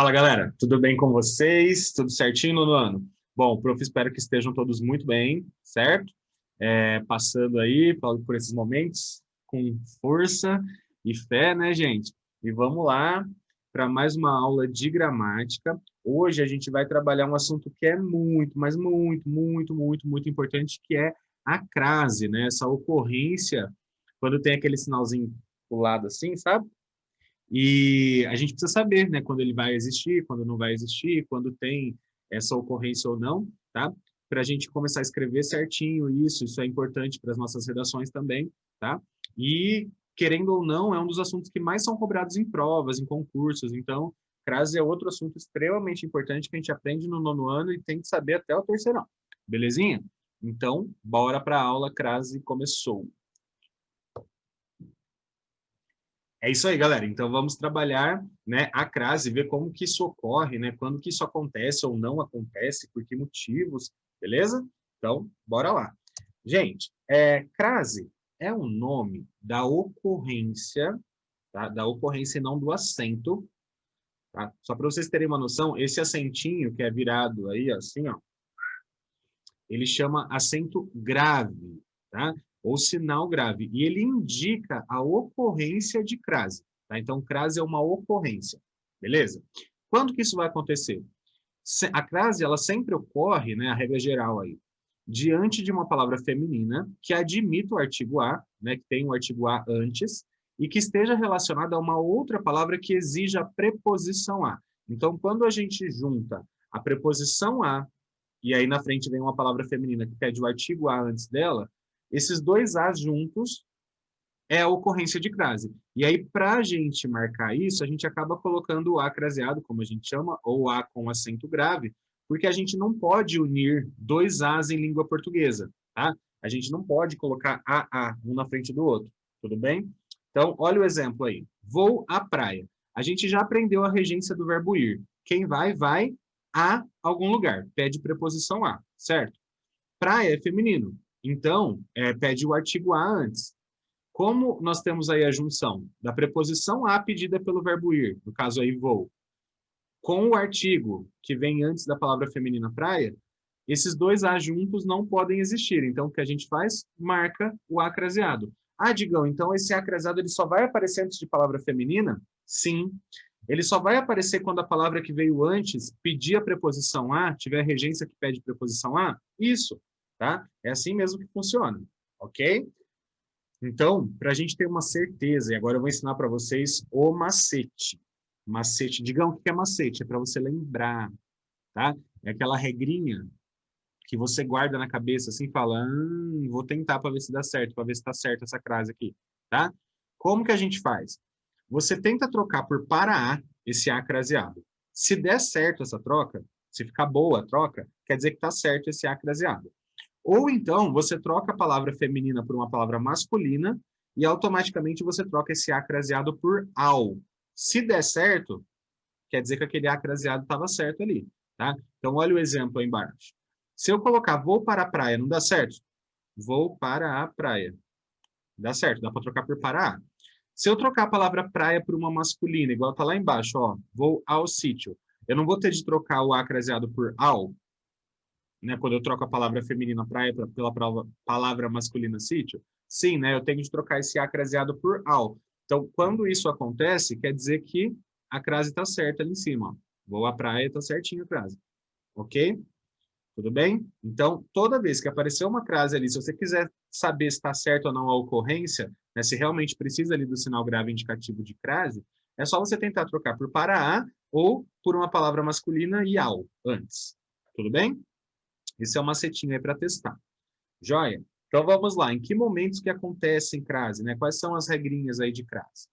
Fala, galera. Tudo bem com vocês? Tudo certinho no ano? Bom, prof, espero que estejam todos muito bem, certo? Passando aí por esses momentos com força e fé, né, gente? E vamos lá para mais uma aula de gramática. Hoje a gente vai trabalhar um assunto que é muito, mas muito importante, que é a crase, né? Essa ocorrência, quando tem aquele sinalzinho do lado assim, sabe? E a gente precisa saber, né, quando ele vai existir, quando não vai existir, quando tem essa ocorrência ou não, tá? Para a gente começar a escrever certinho isso é importante para as nossas redações também, tá? E, querendo ou não, é um dos assuntos que mais são cobrados em provas, em concursos, então, crase é outro assunto extremamente importante que a gente aprende no nono ano e tem que saber até o terceirão, belezinha? Então, bora para a aula, crase começou. É isso aí, galera. Então vamos trabalhar, né, a crase, ver como que isso ocorre, né, quando que isso acontece ou não acontece, por que motivos, beleza? Então, bora lá. Gente, crase é o nome da ocorrência, tá? Da ocorrência e não do acento, tá? Só para vocês terem uma noção, esse acentinho que é virado aí, assim, ó, ele chama acento grave, tá? Ou sinal grave. E ele indica a ocorrência de crase, tá? Então, crase é uma ocorrência, beleza? Quando que isso vai acontecer? A crase, ela sempre ocorre, né, a regra geral aí, diante de uma palavra feminina que admita o artigo a, né, que tem o artigo a antes, e que esteja relacionada a uma outra palavra que exija a preposição a. Então, quando a gente junta a preposição a e aí na frente vem uma palavra feminina que pede o artigo a antes dela, esses dois as juntos é a ocorrência de crase. E aí, para a gente marcar isso, a gente acaba colocando o a craseado, como a gente chama, ou a com acento grave, porque a gente não pode unir dois as em língua portuguesa, tá? A gente não pode colocar a um na frente do outro, tudo bem? Então, olha o exemplo aí. Vou à praia. A gente já aprendeu a regência do verbo ir. Quem vai, vai a algum lugar. Pede preposição a, certo? Praia é feminino. Então, pede o artigo a antes. Como nós temos aí a junção da preposição a pedida pelo verbo ir, no caso aí vou, com o artigo que vem antes da palavra feminina praia, esses dois a juntos não podem existir. Então, o que a gente faz? Marca o a craseado. Ah, Digão, então esse a craseado ele só vai aparecer antes de palavra feminina? Sim. Ele só vai aparecer quando a palavra que veio antes pedir a preposição a, tiver a regência que pede preposição a? Isso, tá? É assim mesmo que funciona, ok? Então, para a gente ter uma certeza, e agora eu vou ensinar para vocês o macete. Macete, digam o que é macete, é para você lembrar, tá? É aquela regrinha que você guarda na cabeça assim, fala, vou tentar para ver se dá certo, para ver se está certo essa crase aqui, tá? Como que a gente faz? Você tenta trocar por para a esse a craseado. Se der certo essa troca, se ficar boa a troca, quer dizer que está certo esse a craseado. Ou então, você troca a palavra feminina por uma palavra masculina e automaticamente você troca esse a craseado por ao. Se der certo, quer dizer que aquele a craseado estava certo ali, tá? Então, olha o exemplo aí embaixo. Se eu colocar vou para a praia, não dá certo? Vou para a praia. Dá certo, dá para trocar por para a. Se eu trocar a palavra praia por uma masculina, igual tá lá embaixo, ó, vou ao sítio, eu não vou ter de trocar o a craseado por ao, né, quando eu troco a palavra feminina praia pela palavra masculina sítio? Sim, né, eu tenho de trocar esse a craseado por ao. Então, quando isso acontece, quer dizer que a crase está certa ali em cima. Ó. Vou à praia, está certinho a crase. Ok? Tudo bem? Então, toda vez que aparecer uma crase ali, se você quiser saber se está certo ou não a ocorrência, né, se realmente precisa ali do sinal grave indicativo de crase, é só você tentar trocar por para a ou por uma palavra masculina e ao antes. Tudo bem? Esse é um macetinho aí para testar. Joia? Então vamos lá. Em que momentos que acontece em crase? Né? Quais são as regrinhas aí de crase?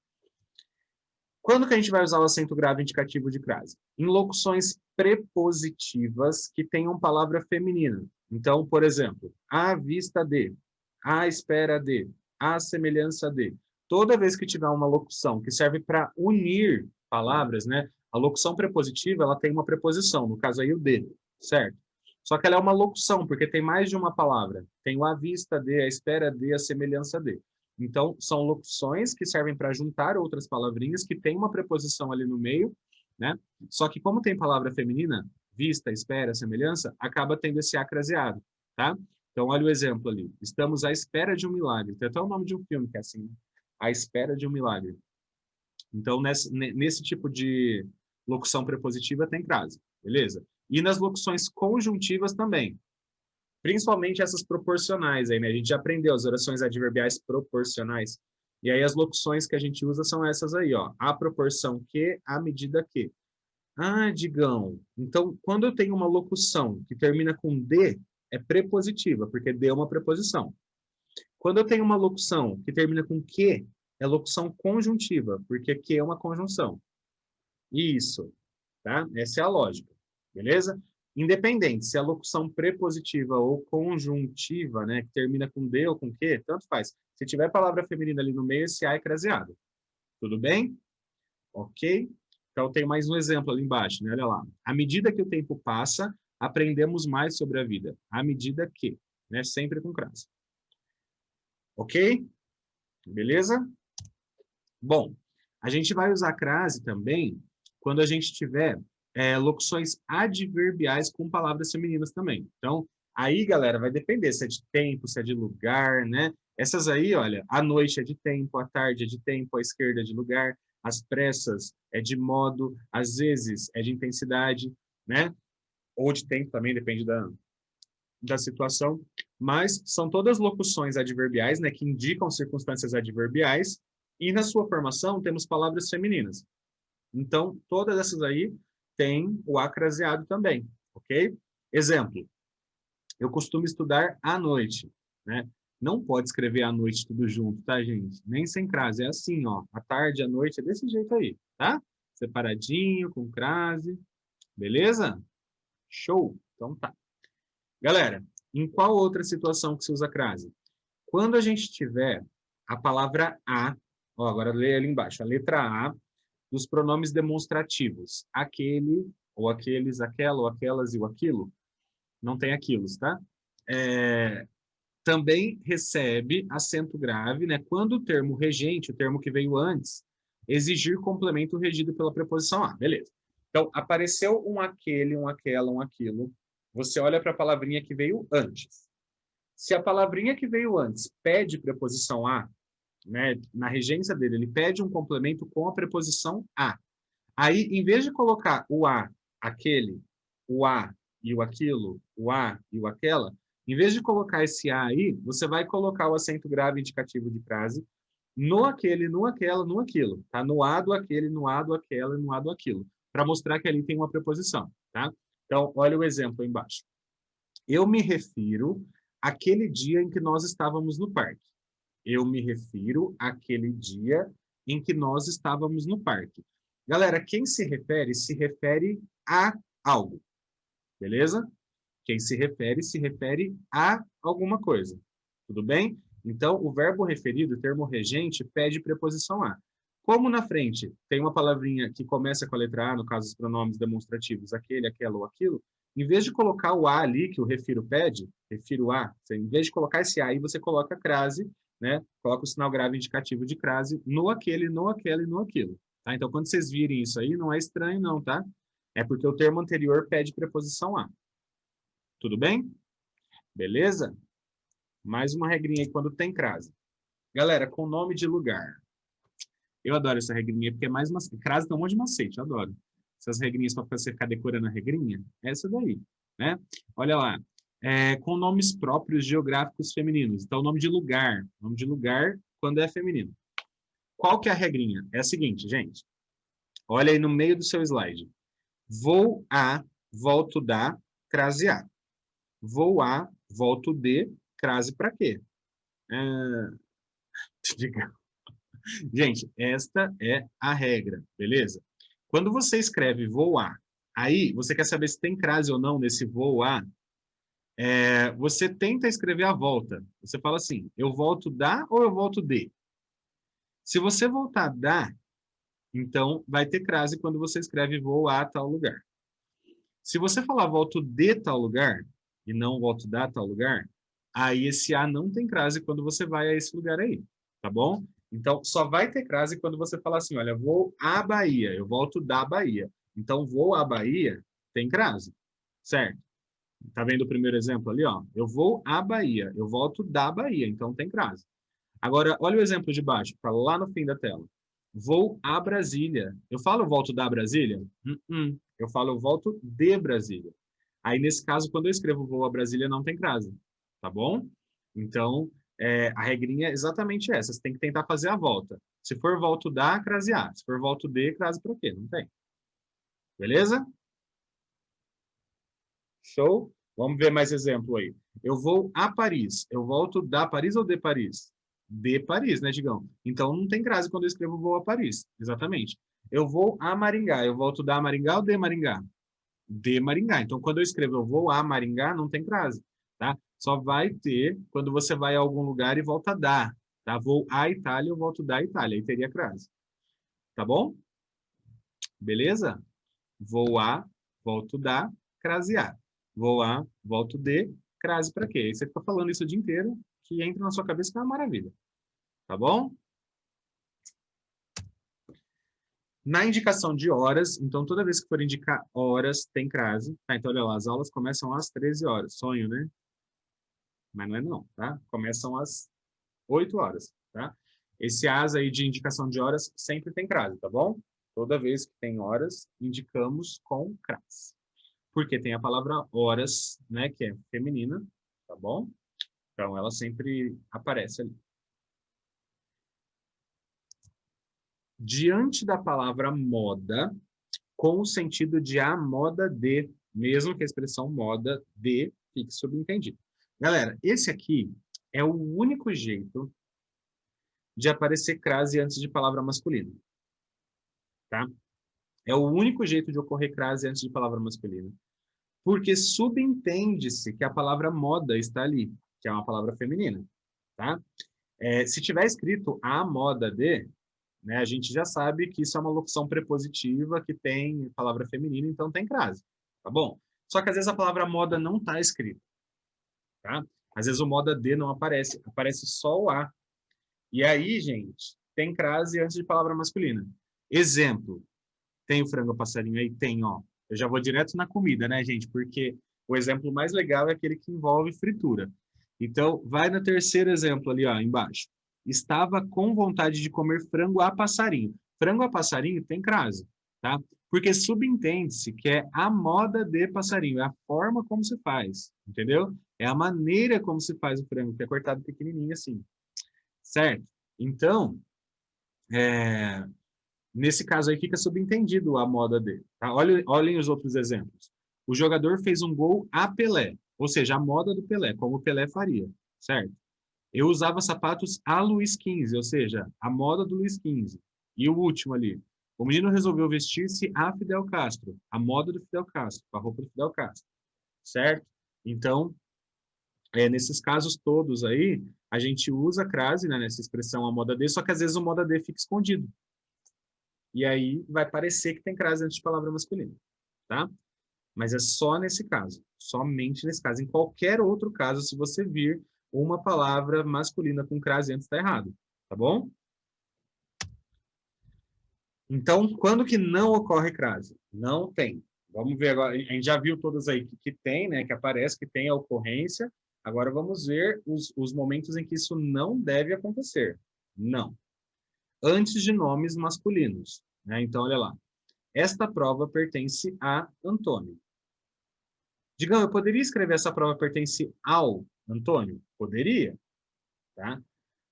Quando que a gente vai usar o acento grave indicativo de crase? Em locuções prepositivas que tenham palavra feminina. Então, por exemplo, à vista de, à espera de, à semelhança de. Toda vez que tiver uma locução que serve para unir palavras, né? A locução prepositiva, ela tem uma preposição, no caso aí o de, certo? Só que ela é uma locução, porque tem mais de uma palavra. Tem o à vista de, à espera de, a semelhança de. Então, são locuções que servem para juntar outras palavrinhas que têm uma preposição ali no meio né? Só que como tem palavra feminina, vista, espera, semelhança, acaba tendo esse A craseado, tá? Então, olha o exemplo ali. Estamos à espera de um milagre. Tem até o nome de um filme que é assim, né? À espera de um milagre. Então, nesse tipo de locução prepositiva tem crase, beleza? E nas locuções conjuntivas também. Principalmente essas proporcionais aí, né? A gente já aprendeu as orações adverbiais proporcionais. E aí as locuções que a gente usa são essas aí, ó. A proporção que, à medida que. Ah, Digão. Então, quando eu tenho uma locução que termina com D, é prepositiva, porque D é uma preposição. Quando eu tenho uma locução que termina com que, é locução conjuntiva, porque que é uma conjunção. Isso, tá? Essa é a lógica, beleza? Independente se é locução prepositiva ou conjuntiva, né, que termina com D ou com que, tanto faz. Se tiver palavra feminina ali no meio, esse A é craseado. Tudo bem? Ok? Então, tem mais um exemplo ali embaixo, né? Olha lá. À medida que o tempo passa, aprendemos mais sobre a vida. À medida que, né? Sempre com crase. Ok? Beleza? Bom, a gente vai usar crase também quando a gente tiver locuções adverbiais com palavras femininas também. Então, aí, galera, vai depender se é de tempo, se é de lugar, né? Essas aí, olha, a noite é de tempo, a tarde é de tempo, a esquerda é de lugar, as pressas é de modo, às vezes é de intensidade, né? Ou de tempo também, depende da situação. Mas são todas locuções adverbiais, né, que indicam circunstâncias adverbiais, e na sua formação temos palavras femininas. Então, todas essas aí têm o acraseado também, ok? Exemplo, eu costumo estudar à noite, né? Não pode escrever à noite tudo junto, tá, gente? Nem sem crase, é assim, ó. À tarde, à noite, é desse jeito aí, tá? Separadinho, com crase, beleza? Show! Então tá. Galera, em qual outra situação que se usa crase? Quando a gente tiver a palavra a, ó, agora lê ali embaixo, a letra A dos pronomes demonstrativos. Aquele, ou aqueles, aquela, ou aquelas e o aquilo. Não tem aquilos, tá? Também recebe acento grave, né? Quando o termo regente, o termo que veio antes, exigir complemento regido pela preposição a. Beleza. Então, apareceu um aquele, um aquela, um aquilo. Você olha para a palavrinha que veio antes. Se a palavrinha que veio antes pede preposição a, né, na regência dele, ele pede um complemento com a preposição a. Aí, em vez de colocar o a, aquele, o a e o aquilo, o a e o aquela, em vez de colocar esse a aí, você vai colocar o acento grave indicativo de crase no aquele, no aquela, no aquilo, tá? No a do aquele, no a do aquela e no a do aquilo, para mostrar que ali tem uma preposição, tá? Então, olha o exemplo aí embaixo. Eu me refiro àquele dia em que nós estávamos no parque. Eu me refiro àquele dia em que nós estávamos no parque. Galera, quem se refere a algo, beleza? Quem se refere a alguma coisa. Tudo bem? Então, o verbo referido, o termo regente, pede preposição a. Como na frente tem uma palavrinha que começa com a letra A, no caso dos pronomes demonstrativos, aquele, aquela ou aquilo, em vez de colocar o a ali, que o refiro pede, refiro a, em vez de colocar esse a aí, você coloca a crase, né? Coloca o sinal grave indicativo de crase no aquele, no aquela e no aquilo. Tá? Então, quando vocês virem isso aí, não é estranho não, tá? É porque o termo anterior pede preposição a. Tudo bem? Beleza? Mais uma regrinha aí quando tem crase. Galera, com nome de lugar. Eu adoro essa regrinha, porque é mais uma... Crase tem um monte de macete, eu adoro. Essas regrinhas para você ficar decorando a regrinha, é essa daí, né? Olha lá. Com nomes próprios geográficos femininos. Então, nome de lugar. Nome de lugar quando é feminino. Qual que é a regrinha? É a seguinte, gente. Olha aí no meio do seu slide. Vou a, volto da, crase a. Vou a, volto de, crase para quê? Gente, esta é a regra, beleza? Quando você escreve vou a, aí você quer saber se tem crase ou não nesse vou a, você tenta escrever a volta. Você fala assim, eu volto da ou eu volto de? Se você voltar da, então vai ter crase quando você escreve vou a tal lugar. Se você falar volto de tal lugar e não volto da tal lugar, aí esse a não tem crase quando você vai a esse lugar aí, tá bom? Então, só vai ter crase quando você falar assim, olha, vou à Bahia, eu volto da Bahia. Então, vou à Bahia, tem crase, certo? Tá vendo o primeiro exemplo ali, ó? Eu vou à Bahia, eu volto da Bahia, então tem crase. Agora, olha o exemplo de baixo, tá lá no fim da tela. Vou a Brasília. Eu falo volto da Brasília? Eu falo eu volto de Brasília. Aí, nesse caso, quando eu escrevo vou a Brasília, não tem crase, tá bom? Então, a regrinha é exatamente essa. Você tem que tentar fazer a volta. Se for volto da, crase A. Se for volto de, crase para quê? Não tem. Beleza? Show? Vamos ver mais exemplo aí. Eu vou a Paris. Eu volto da Paris ou de Paris? De Paris, né, Digão? Então não tem crase quando eu escrevo vou a Paris. Exatamente. Eu vou a Maringá. Eu volto da Maringá ou de Maringá? De Maringá. Então quando eu escrevo eu vou a Maringá, não tem crase, tá? Só vai ter quando você vai a algum lugar e volta da, tá? Vou à Itália, eu volto da Itália. Aí teria crase. Tá bom? Beleza? Vou a, volto da, crase A. Vou a, volto de, crase para quê? Aí você fica falando isso o dia inteiro, que entra na sua cabeça que é uma maravilha. Tá bom? Na indicação de horas, então toda vez que for indicar horas, tem crase. Tá, então olha lá, as aulas começam às 13 horas. Sonho, né? Mas não é não, tá? Começam às 8 horas, tá? Esse as aí de indicação de horas sempre tem crase, tá bom? Toda vez que tem horas, indicamos com crase. Porque tem a palavra horas, né, que é feminina, tá bom? Então, ela sempre aparece ali. Diante da palavra moda, com o sentido de a moda de, mesmo que a expressão moda de fique subentendido. Galera, esse aqui é o único jeito de aparecer crase antes de palavra masculina, tá? É o único jeito de ocorrer crase antes de palavra masculina. Porque subentende-se que a palavra moda está ali, que é uma palavra feminina, tá? Se tiver escrito a moda de, né, a gente já sabe que isso é uma locução prepositiva que tem palavra feminina, então tem crase, tá bom? Só que às vezes a palavra moda não está escrita, tá? Às vezes o moda de não aparece, aparece só o a. E aí, gente, tem crase antes de palavra masculina. Exemplo, tem o frango passarinho aí? Tem, ó. Eu já vou direto na comida, né, gente? Porque o exemplo mais legal é aquele que envolve fritura. Então, vai no terceiro exemplo ali, ó, embaixo. Estava com vontade de comer frango a passarinho. Frango a passarinho tem crase, tá? Porque subentende-se que é a moda de passarinho, é a forma como se faz, entendeu? É a maneira como se faz o frango, que é cortado pequenininho assim, certo? Então, é, nesse caso aí fica subentendido a moda dele. Tá? Olhem os outros exemplos. O jogador fez um gol a Pelé, ou seja, a moda do Pelé, como o Pelé faria, certo? Eu usava sapatos a Luiz XV, ou seja, a moda do Luiz XV. E o último ali. O menino resolveu vestir-se a Fidel Castro, a moda do Fidel Castro, a roupa do Fidel Castro, certo? Então, nesses casos todos aí, a gente usa a crase, né, nessa expressão a moda de, só que às vezes o moda de fica escondido. E aí vai parecer que tem crase antes de palavra masculina, tá? Mas é só nesse caso, somente nesse caso. Em qualquer outro caso, se você vir uma palavra masculina com crase antes, está errado, tá bom? Então, quando que não ocorre crase? Não tem. Vamos ver agora, a gente já viu todas aí que tem, né, que aparece, que tem a ocorrência. Agora vamos ver os momentos em que isso não deve acontecer. Não. Antes de nomes masculinos, né? Então, olha lá. Esta prova pertence a Antônio. Digamos, eu poderia escrever essa prova pertence ao Antônio? Poderia, tá?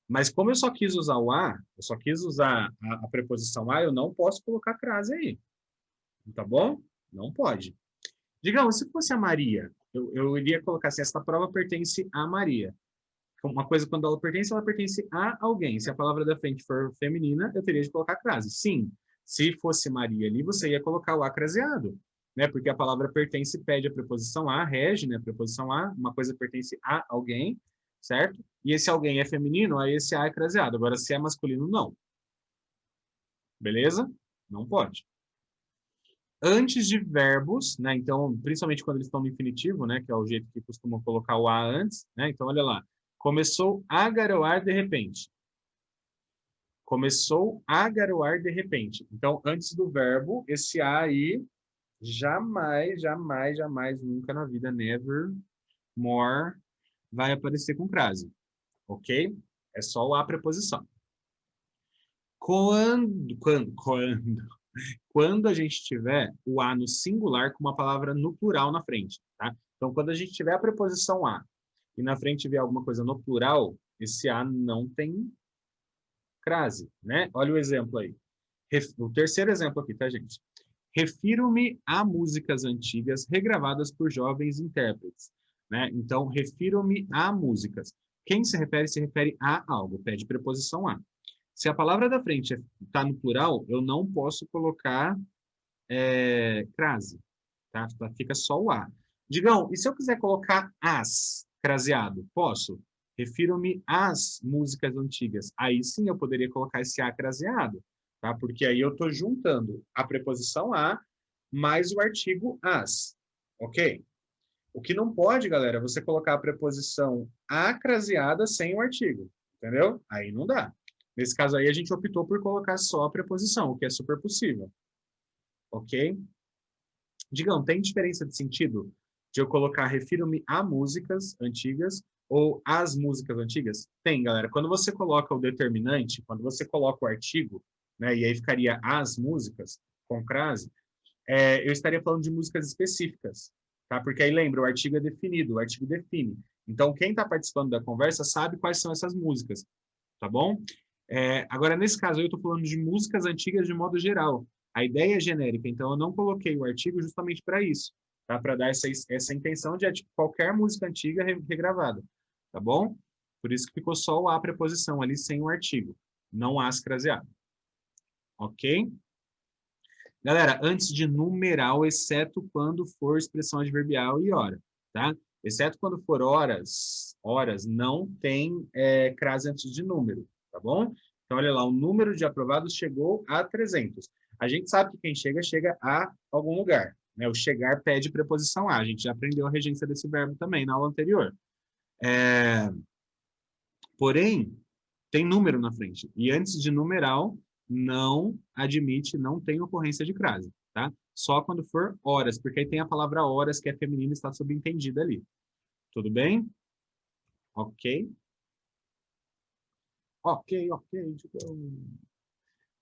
Mas como eu só quis usar o a, eu só quis usar a preposição a, eu não posso colocar crase aí, tá bom? Não pode. Digamos, se fosse a Maria, eu iria colocar assim, esta prova pertence a Maria. Uma coisa, quando ela pertence a alguém. Se a palavra da frente for feminina, eu teria de colocar crase. Sim, se fosse Maria ali, você ia colocar o a craseado, né? Porque a palavra pertence pede a preposição a, rege, né? A preposição a, uma coisa pertence a alguém, certo? E esse alguém é feminino, aí esse a é craseado. Agora, se é masculino, não. Beleza? Não pode. Antes de verbos, né? Então, principalmente quando eles estão no infinitivo, né? Que é o jeito que costumam colocar o a antes, né? Então, olha lá. Começou a garoar de repente. Começou a garoar de repente. Então, antes do verbo, esse a aí, jamais, jamais, jamais, nunca na vida, never more, vai aparecer com crase. Ok? É só o a preposição. Quando a gente tiver o a no singular com uma palavra no plural na frente, tá? Então, quando a gente tiver a preposição a e na frente vier alguma coisa no plural, esse a não tem crase, né? Olha o exemplo aí. O terceiro exemplo aqui, tá, gente? Refiro-me a músicas antigas regravadas por jovens intérpretes, né? Então, refiro-me a músicas. Quem se refere a algo, pede preposição a. Se a palavra da frente está no plural, eu não posso colocar crase, tá? Fica só o a. Digão, e se eu quiser colocar as craseado, posso? Refiro-me às músicas antigas. Aí sim eu poderia colocar esse a craseado, tá? Porque aí eu estou juntando a preposição a mais o artigo as, ok? O que não pode, galera, é você colocar a preposição a craseada sem o artigo, entendeu? Aí não dá. Nesse caso aí, a gente optou por colocar só a preposição, o que é super possível, ok? Digam, tem diferença de sentido de eu colocar refiro-me a músicas antigas ou às músicas antigas? Tem, galera. Quando você coloca o determinante, quando você coloca o artigo, né, e aí ficaria as músicas com crase, eu estaria falando de músicas específicas, tá? Porque aí lembra, o artigo é definido, o artigo define. Então, quem está participando da conversa sabe quais são essas músicas, tá bom? Agora, nesse caso, eu estou falando de músicas antigas de modo geral. A ideia é genérica, então eu não coloquei o artigo justamente para isso, tá? Para dar essa intenção de tipo, qualquer música antiga regravada, tá bom? Por isso que ficou só o a preposição ali sem o artigo, não as craseado. Ok? Galera, antes de numeral, exceto quando for expressão adverbial e hora, tá? Exceto quando for horas, não tem crase antes de número, tá bom? Então, olha lá, o número de aprovados chegou a 300. A gente sabe que quem chega, chega a algum lugar, né? O chegar pede preposição a. A gente já aprendeu a regência desse verbo também na aula anterior. Porém, tem número na frente. E antes de numeral, não admite, não tem ocorrência de crase, tá? Só quando for horas, porque aí tem a palavra horas, que é feminina, está subentendida ali. Tudo bem? Ok. Ok, ok.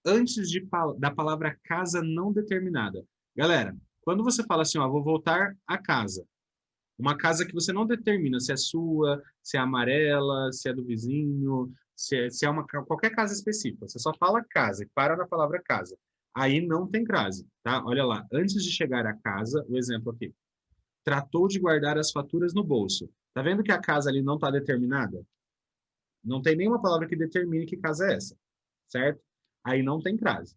Antes da palavra casa não determinada. Galera, quando você fala assim, ó, vou voltar a casa, uma casa que você não determina se é sua, se é amarela, se é do vizinho, se é qualquer casa específica. Você só fala casa e para na palavra casa. Aí não tem crase, tá? Olha lá, antes de chegar à casa, o exemplo aqui. Tratou de guardar as faturas no bolso. Tá vendo que a casa ali não está determinada? Não tem nenhuma palavra que determine que casa é essa, certo? Aí não tem crase.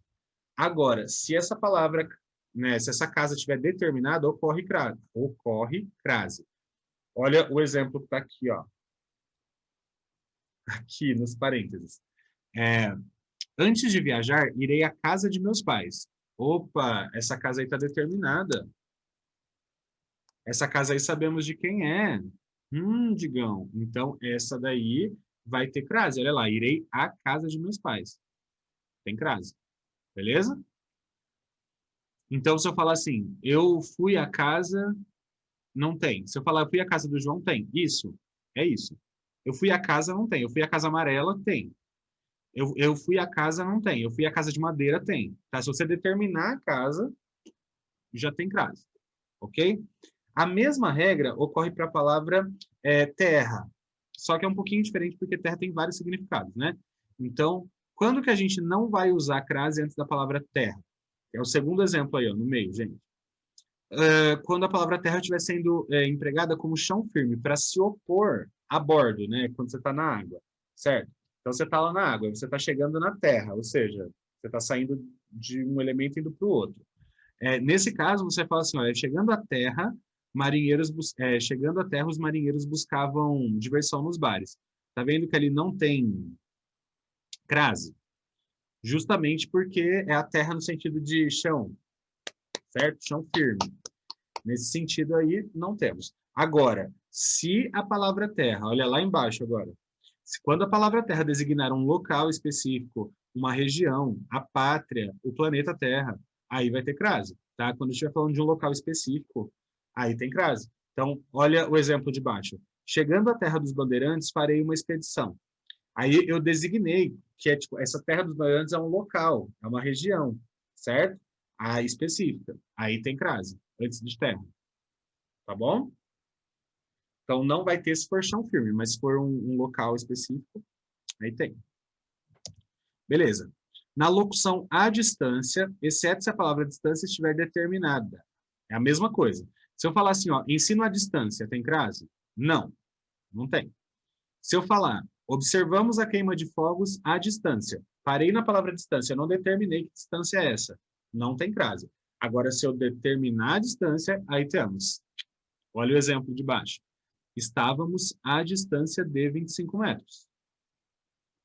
Agora, se essa palavra, né, se essa casa estiver determinada, ocorre crase. Ocorre crase. Olha o exemplo que está aqui, ó. Aqui nos parênteses. Antes de viajar, irei à casa de meus pais. Opa, essa casa aí está determinada. Essa casa aí sabemos de quem é. Digão. Então, essa daí vai ter crase. Olha lá, irei à casa de meus pais. Tem crase. Beleza? Então, se eu falar assim, eu fui à casa, não tem. Se eu falar, eu fui à casa do João, tem. Isso. É isso. Eu fui à casa, não tem. Eu fui à casa amarela, tem. Eu fui à casa, não tem. Eu fui à casa de madeira, tem. Tá? Se você determinar a casa, já tem crase. Ok? A mesma regra ocorre para a palavra terra. Só que é um pouquinho diferente porque terra tem vários significados, né? Então, quando que a gente não vai usar crase antes da palavra terra? É o segundo exemplo aí, ó, no meio, gente. Quando a palavra terra estiver sendo empregada como chão firme para se opor a bordo, né? Quando você está na água, certo? Então você está lá na água, você está chegando na terra, ou seja, você está saindo de um elemento indo para o outro. Nesse caso, você fala assim, olha, chegando à terra, chegando à terra, os marinheiros buscavam diversão nos bares. Tá vendo que ali não tem crase? Justamente porque é a terra no sentido de chão, certo? Chão firme. Nesse sentido aí, não temos. Agora, se a palavra terra, olha lá embaixo agora, quando a palavra terra designar um local específico uma região, a pátria, o planeta Terra, aí vai ter crase, tá? Quando estiver falando de um local específico, aí tem crase. Então, olha o exemplo de baixo. Chegando à Terra dos Bandeirantes, farei uma expedição. Aí eu designei que é tipo, essa Terra dos Bandeirantes é um local, é uma região, certo? Aí específica. Aí tem crase, antes de terra, tá bom? Então não vai ter se for chão firme, mas se for um local específico, aí tem. Beleza. Na locução à distância, exceto se a palavra distância estiver determinada. É a mesma coisa. Se eu falar assim, ó, ensino à distância, tem crase? Não, não tem. Se eu falar, observamos a queima de fogos à distância, parei na palavra distância, não determinei que distância é essa, não tem crase. Agora, se eu determinar a distância, aí temos. Olha o exemplo de baixo. Estávamos à distância de 25 metros.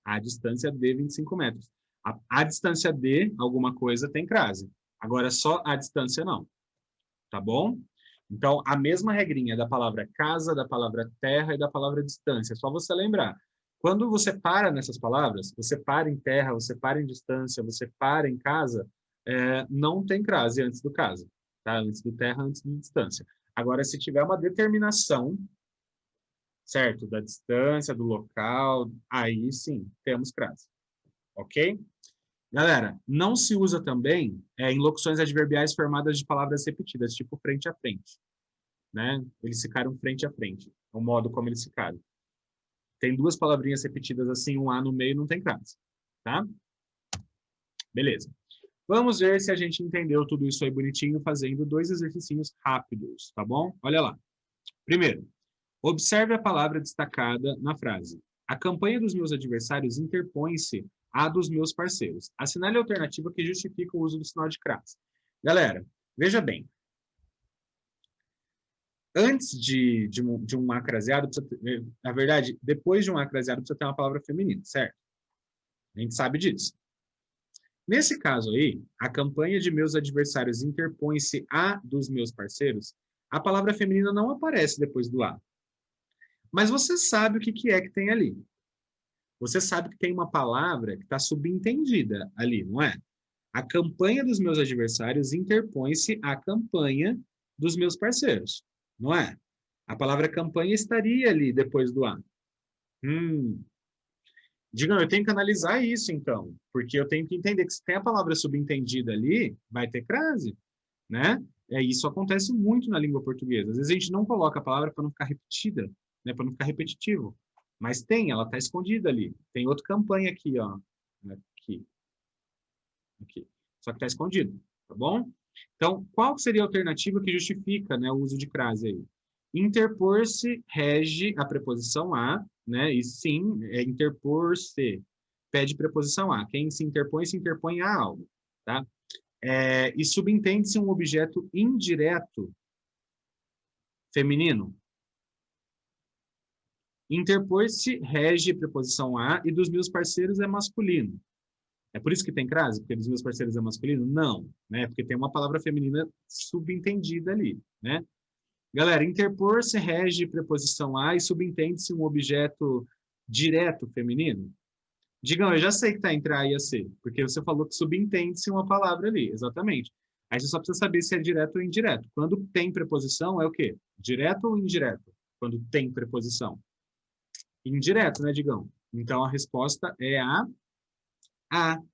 À distância de 25 metros. A distância de alguma coisa tem crase. Agora, só a distância não. Tá bom? Então, a mesma regrinha da palavra casa, da palavra terra e da palavra distância. É só você lembrar. Quando você para nessas palavras, você para em terra, você para em distância, você para em casa, não tem crase antes do casa. Tá? Antes do terra, antes de distância. Agora, se tiver uma determinação, certo? Da distância, do local, aí sim, temos crase. Ok? Galera, não se usa também em locuções adverbiais formadas de palavras repetidas, tipo frente a frente. Né? Eles ficaram frente a frente, o modo como eles ficaram. Tem duas palavrinhas repetidas assim, um A no meio, não tem crase. Tá? Beleza. Vamos ver se a gente entendeu tudo isso aí bonitinho, fazendo dois exercícios rápidos, tá bom? Olha lá. Primeiro, observe a palavra destacada na frase. A campanha dos meus adversários interpõe-se à dos meus parceiros. Assinale a alternativa que justifica o uso do sinal de crase. Galera, veja bem. Antes de um acraseado, na verdade, depois de um acraseado, precisa ter uma palavra feminina, certo? A gente sabe disso. Nesse caso aí, a campanha de meus adversários interpõe-se à dos meus parceiros, a palavra feminina não aparece depois do A. Mas você sabe o que é que tem ali. Você sabe que tem uma palavra que está subentendida ali, não é? A campanha dos meus adversários interpõe-se à campanha dos meus parceiros, não é? A palavra campanha estaria ali depois do A. Digam, eu tenho que analisar isso, então, porque eu tenho que entender que se tem a palavra subentendida ali, vai ter crase, né? Isso acontece muito na língua portuguesa. Às vezes a gente não coloca a palavra para não ficar repetida, né? Para não ficar repetitivo. Mas tem, ela está escondida ali. Tem outra campanha aqui, ó. Aqui. Aqui. Só que está escondido, tá bom? Então, qual seria a alternativa que justifica, né, o uso de crase aí? Interpor-se rege a preposição a, né? E sim, interpor-se pede preposição a. Quem se interpõe a algo, tá? E subentende-se um objeto indireto feminino. Interpor-se rege preposição a e dos meus parceiros é masculino. É por isso que tem crase? Porque dos meus parceiros é masculino? Não, né? Porque tem uma palavra feminina subentendida ali, né? Galera, interpor-se rege preposição a e subentende-se um objeto direto feminino? Digam, eu já sei que está entre A e a C, porque você falou que subentende-se uma palavra ali, exatamente. Aí você só precisa saber se é direto ou indireto. Quando tem preposição, é o quê? Direto ou indireto? Quando tem preposição? Indireto, né, Digão? Então, a resposta é A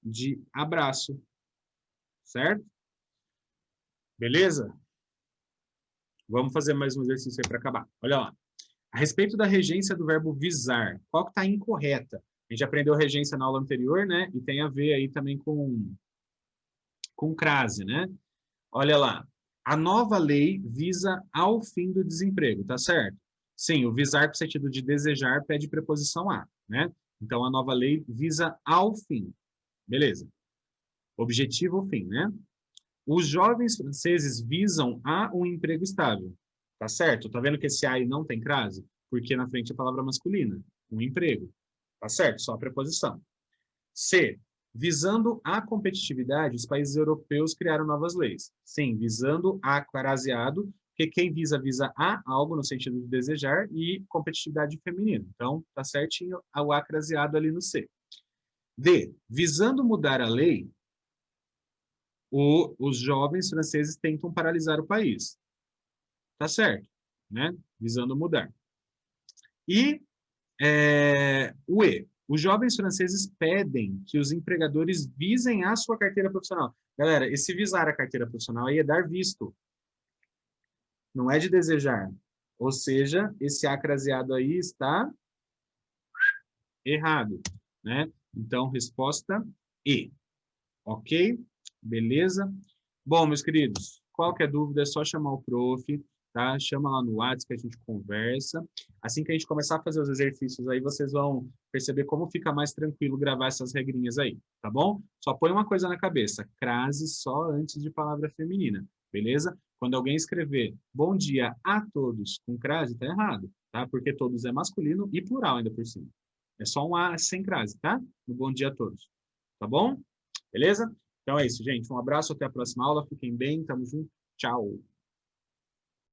de abraço. Certo? Beleza? Vamos fazer mais um exercício aí para acabar. Olha lá. A respeito da regência do verbo visar, qual que está incorreta? A gente aprendeu regência na aula anterior, né? E tem a ver aí também com crase, né? Olha lá. A nova lei visa ao fim do desemprego, tá certo? Sim, o visar com sentido de desejar pede preposição a, né? Então, a nova lei visa ao fim. Beleza. Objetivo ou fim, né? Os jovens franceses visam a um emprego estável. Tá certo? Tá vendo que esse aí não tem crase? Porque na frente é a palavra masculina. Um emprego. Tá certo? Só a preposição. C. Visando a competitividade, os países europeus criaram novas leis. Sim, visando a craseado, porque quem visa a algo no sentido de desejar e competitividade feminina. Então, tá certinho o a craseado ali no C. D. Visando mudar a lei, os jovens franceses tentam paralisar o país. Tá certo, né? Visando mudar. E o E. Os jovens franceses pedem que os empregadores visem a sua carteira profissional. Galera, esse visar a carteira profissional aí é dar visto, não é de desejar. Ou seja, esse A craseado aí está errado, né? Então, resposta E. Ok? Beleza? Bom, meus queridos, qualquer dúvida é só chamar o prof, tá? Chama lá no WhatsApp que a gente conversa. Assim que a gente começar a fazer os exercícios aí, vocês vão perceber como fica mais tranquilo gravar essas regrinhas aí, tá bom? Só põe uma coisa na cabeça, crase só antes de palavra feminina, beleza? Quando alguém escrever bom dia a todos com crase, tá errado, tá? Porque todos é masculino e plural ainda por cima. É só um A sem crase, tá? No bom dia a todos. Tá bom? Beleza? Então é isso, gente. Um abraço, até a próxima aula. Fiquem bem, tamo junto. Tchau.